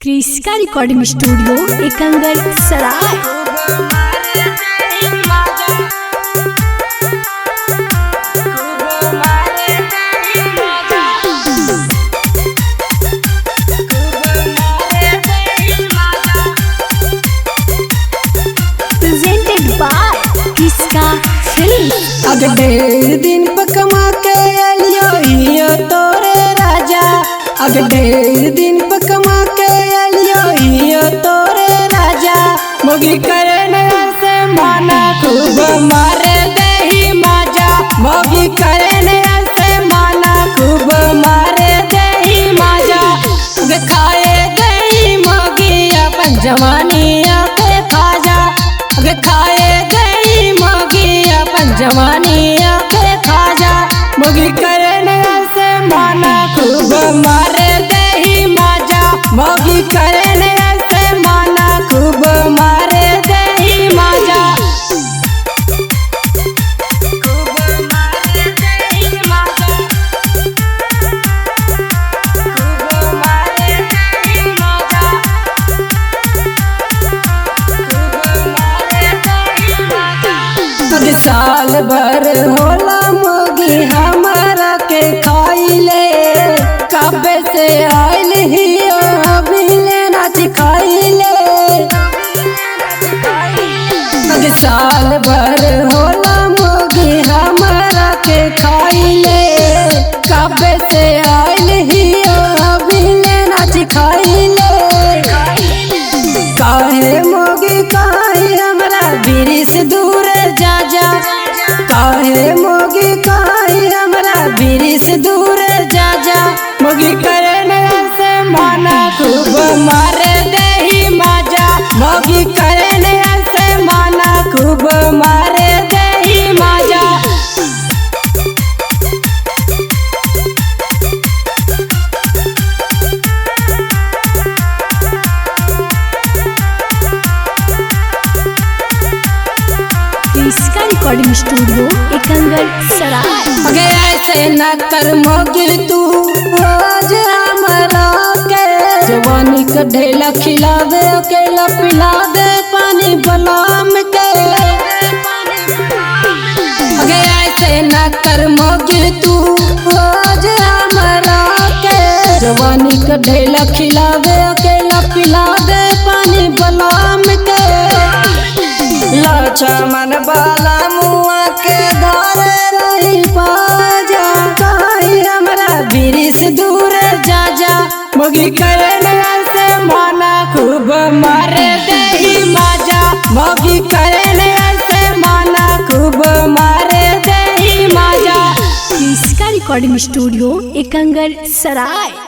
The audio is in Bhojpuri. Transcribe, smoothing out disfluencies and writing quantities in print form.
क्रिस्का recording studio Ekangar Sarai. Presented by Kriska film. अग ढेर दिन पे कमा के अलियो हियो तोरे राजा, अग ढेर दिन पे कमा के अलियो हियो तोरे राजा। मोगी करे नया से माना खूब मारे देही माजा, मोगी करे नया से माना खूब मारे देही माजा। खाए गई मोगी अपन जवानी पे खाजा, खाए गई मोगी अपन जवानी पे खाजा। मोगी करे नया से माना खूब मारे देही माजा, मोगी करे नया से माना खूब मारे देही माजा। साल भर होला मोगी हमारा के खाइले, कबे से आइल हियो अभिले नाच खाइले। साल भर होला मोगी हमारा के खाइले, कबे से आइल हियो अभिले नाच खाइले। काहे मोगी काहे हमरा बीरी से दूर जा जा, काहे मोगी काहे हमरा बीरी से दूर जा जा। मोगी करे नया से माना खूब मारे देही माजा, मोगी करे नया से माना खूब मारे देही माजा। क्रिस्का रिकॉर्डिंग स्टूडियो एकंगर सराय। अगे ऐसे न कर मोगी तू आज हमरा के, जवानी का ढेला खिला दे अकेला पिला दे पानी बलाम के। अगे ऐसे न कर मोगी तू आज हमरा के, जवानी का ढेला खिला दे अकेला पिला दे पानी बलाम के। लाचा मन बाला मुआ के घर रही बाजा, काहे हमरा बीरी से दूर जा जा। मोगी करे नया से माना खूब मारे देही माजा, मोगी करे नया से माना खूब मारे देही माजा। क्रिस्का रिकॉर्डिंग स्टूडियो एकंगर सराय।